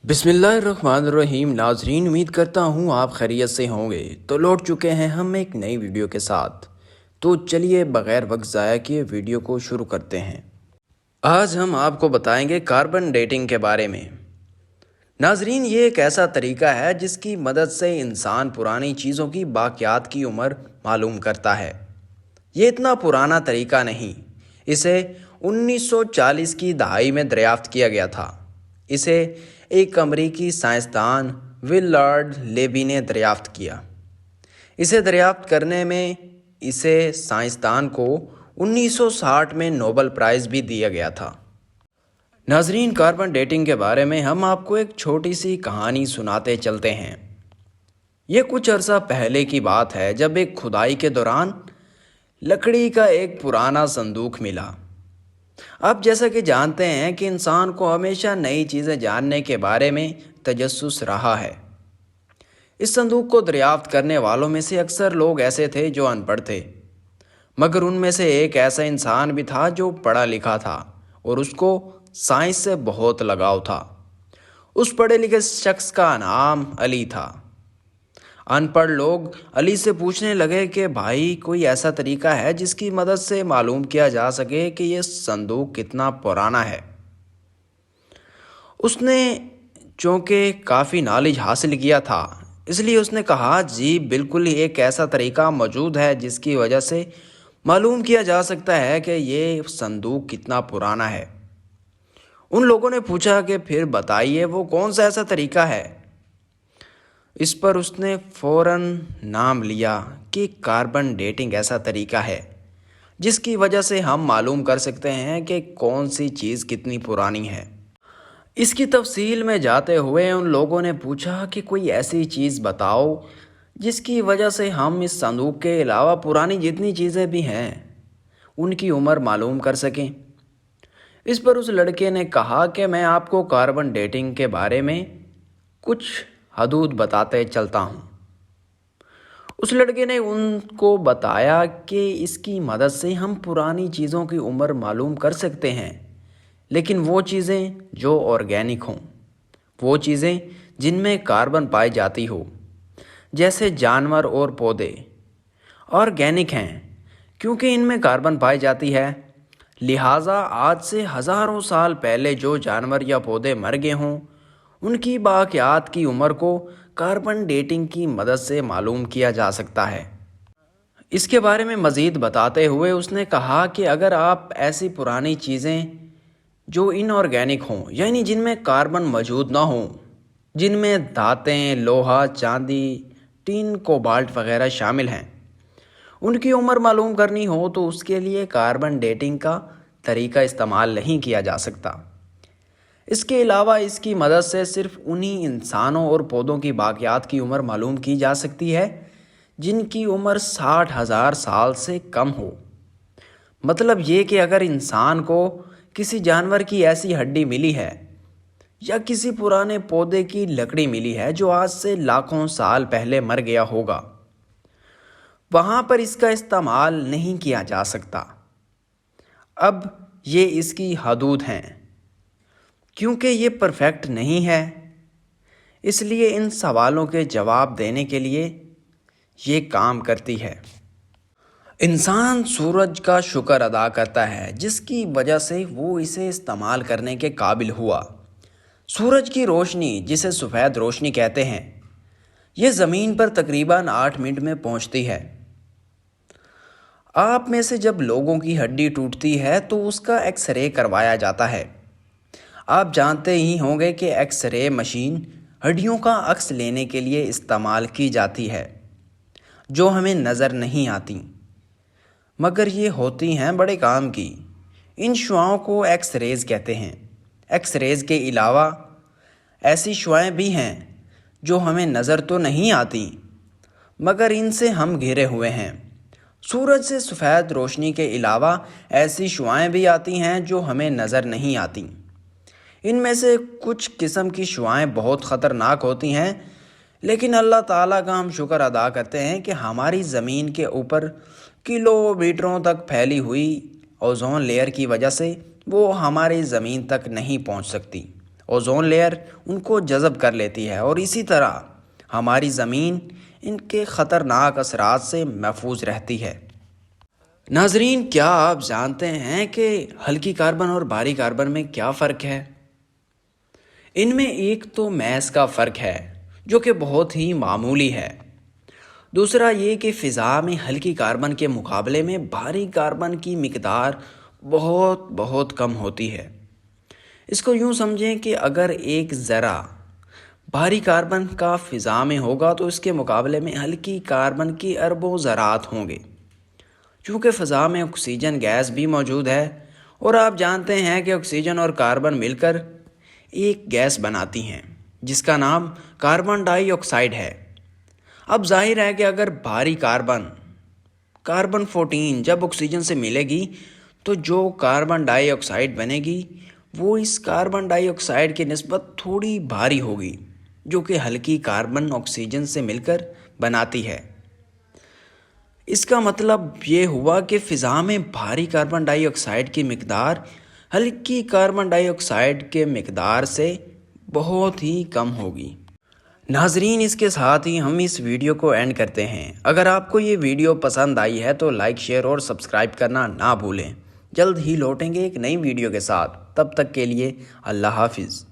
बिस्मिल्लाहिर्रहमानिर्रहीम। नाजरीन, उम्मीद करता हूँ आप खैरियत से होंगे। तो लौट चुके हैं हम एक नई वीडियो के साथ। तो चलिए बग़ैर वक्त ज़ाया किए वीडियो को शुरू करते हैं। आज हम आपको बताएंगे कार्बन डेटिंग के बारे में। नाजरीन, ये एक ऐसा तरीका है जिसकी मदद से इंसान पुरानी चीज़ों की बाक़ियात की उम्र मालूम करता है। ये इतना पुराना तरीका नहीं, इसे 1940 की दहाई में दरियाफ्त किया गया था। इसे एक अमरीकी साइंसदान विलर्ड लेवी ने दरियाफ्त किया। इसे दरियाफ्त करने में इसे साइंसदान को 1960 में नोबेल प्राइज़ भी दिया गया था। नाजरीन, कार्बन डेटिंग के बारे में हम आपको एक छोटी सी कहानी सुनाते चलते हैं। ये कुछ अरसा पहले की बात है, जब एक खुदाई के दौरान लकड़ी का एक पुराना संदूक मिला। अब जैसा कि जानते हैं कि इंसान को हमेशा नई चीज़ें जानने के बारे में तजस्सुस रहा है। इस संदूक को दरियाफ्त करने वालों में से अक्सर लोग ऐसे थे जो अनपढ़ थे, मगर उनमें से एक ऐसा इंसान भी था जो पढ़ा लिखा था और उसको साइंस से बहुत लगाव था। उस पढ़े लिखे शख्स का नाम अली था। अनपढ़ लोग अली से पूछने लगे कि भाई, कोई ऐसा तरीका है जिसकी मदद से मालूम किया जा सके कि ये संदूक कितना पुराना है। उसने चूँकि काफ़ी नॉलेज हासिल किया था, इसलिए उसने कहा, जी बिल्कुल, एक ऐसा तरीका मौजूद है जिसकी वजह से मालूम किया जा सकता है कि ये संदूक कितना पुराना है। उन लोगों ने पूछा कि फिर बताइए, वो कौन सा ऐसा तरीका है। इस पर उसने फ़ौरन नाम लिया कि कार्बन डेटिंग ऐसा तरीका है जिसकी वजह से हम मालूम कर सकते हैं कि कौन सी चीज़ कितनी पुरानी है। इसकी तफसील में जाते हुए उन लोगों ने पूछा कि कोई ऐसी चीज़ बताओ जिसकी वजह से हम इस संदूक के अलावा पुरानी जितनी चीज़ें भी हैं उनकी उम्र मालूम कर सकें। इस पर उस लड़के ने कहा कि मैं आपको कार्बन डेटिंग के बारे में कुछ हदूद बताते चलता हूँ। उस लड़के ने उनको बताया कि इसकी मदद से हम पुरानी चीज़ों की उम्र मालूम कर सकते हैं, लेकिन वो चीज़ें जो ऑर्गेनिक हों, वो चीज़ें जिनमें कार्बन पाई जाती हो, जैसे जानवर और पौधे ऑर्गेनिक हैं क्योंकि इनमें कार्बन पाई जाती है। लिहाजा आज से हज़ारों साल पहले जो जानवर या पौधे मर गए हों, उनकी बाक़ियात की उम्र को कार्बन डेटिंग की मदद से मालूम किया जा सकता है। इसके बारे में मज़ीद बताते हुए उसने कहा कि अगर आप ऐसी पुरानी चीज़ें जो इनऑर्गेनिक हों, यानी जिनमें कार्बन मौजूद ना हों, जिनमें धातें, लोहा, चांदी, टीन, कोबाल्ट वगैरह शामिल हैं, उनकी उम्र मालूम करनी हो तो उसके लिए कार्बन डेटिंग का तरीका इस्तेमाल नहीं किया जा सकता। इसके अलावा इसकी मदद से सिर्फ उन्हीं इंसानों और पौधों की बाक़ियात की उम्र मालूम की जा सकती है जिनकी उम्र 60,000 साल से कम हो। मतलब ये कि अगर इंसान को किसी जानवर की ऐसी हड्डी मिली है या किसी पुराने पौधे की लकड़ी मिली है जो आज से लाखों साल पहले मर गया होगा, वहाँ पर इसका इस्तेमाल नहीं किया जा सकता। अब ये इसकी हदूद हैं। क्योंकि ये परफेक्ट नहीं है, इसलिए इन सवालों के जवाब देने के लिए ये काम करती है। इंसान सूरज का शुक्र अदा करता है जिसकी वजह से वो इसे इस्तेमाल करने के काबिल हुआ। सूरज की रोशनी, जिसे सफ़ेद रोशनी कहते हैं, ये ज़मीन पर तकरीबन 8 मिनट में पहुंचती है। आप में से जब लोगों की हड्डी टूटती है तो उसका एक्सरे करवाया जाता है। आप जानते ही होंगे कि एक्सरे मशीन हड्डियों का अक्स लेने के लिए इस्तेमाल की जाती है जो हमें नज़र नहीं आती, मगर ये होती हैं बड़े काम की। इन शुआओं को एक्सरेज़ कहते हैं। एक्सरेज़ के अलावा ऐसी शुआएं भी हैं जो हमें नज़र तो नहीं आती, मगर इनसे हम घिरे हुए हैं। सूरज से सफ़ेद रोशनी के अलावा ऐसी शुआएं भी आती हैं जो हमें नज़र नहीं आती। इनमें से कुछ किस्म की शुआएं बहुत ख़तरनाक होती हैं, लेकिन अल्लाह ताला का हम शुक्र अदा करते हैं कि हमारी ज़मीन के ऊपर किलोमीटरों तक फैली हुई ओज़ोन लेयर की वजह से वो हमारी ज़मीन तक नहीं पहुंच सकती اوزون لیئر ان کو جذب کر لیتی ہے اور اسی طرح ہماری زمین ان کے خطرناک اثرات سے محفوظ رہتی ہے۔ ناظرین، کیا آپ جانتے ہیں کہ ہلکی کاربن اور بھاری کاربن میں کیا فرق ہے؟ ان میں ایک تو میس کا فرق ہے جو کہ بہت ہی معمولی ہے۔ دوسرا یہ کہ فضا میں ہلکی کاربن کے مقابلے میں بھاری کاربن کی مقدار بہت بہت کم ہوتی ہے۔ اس کو یوں سمجھیں کہ اگر ایک ذرہ بھاری کاربن کا فضا میں ہوگا تو اس کے مقابلے میں ہلکی کاربن کی اربوں ذرات ہوں گے۔ چونکہ فضا میں آکسیجن گیس بھی موجود ہے اور آپ جانتے ہیں کہ آکسیجن اور کاربن مل کر ایک گیس بناتی ہیں جس کا نام کاربن ڈائی آکسائڈ ہے۔ اب ظاہر ہے کہ اگر بھاری کاربن 14 جب آکسیجن سے ملے گی تو جو کاربن ڈائی آکسائڈ بنے گی وہ اس کاربن ڈائی آکسائڈ کی نسبت تھوڑی بھاری ہوگی جو کہ ہلکی کاربن آکسیجن سے مل کر بناتی ہے۔ اس کا مطلب یہ ہوا کہ فضا میں بھاری کاربن ڈائی آکسائڈ کی مقدار ہلکی کاربن ڈائی آکسائڈ کے مقدار سے بہت ہی کم ہوگی۔ ناظرین، اس کے ساتھ ہی ہم اس ویڈیو کو اینڈ کرتے ہیں۔ اگر آپ کو یہ ویڈیو پسند آئی ہے تو لائک، شیئر اور سبسکرائب کرنا نہ بھولیں۔ جلد ہی لوٹیں گے ایک نئی ویڈیو کے ساتھ، تب تک کے لیے اللہ حافظ۔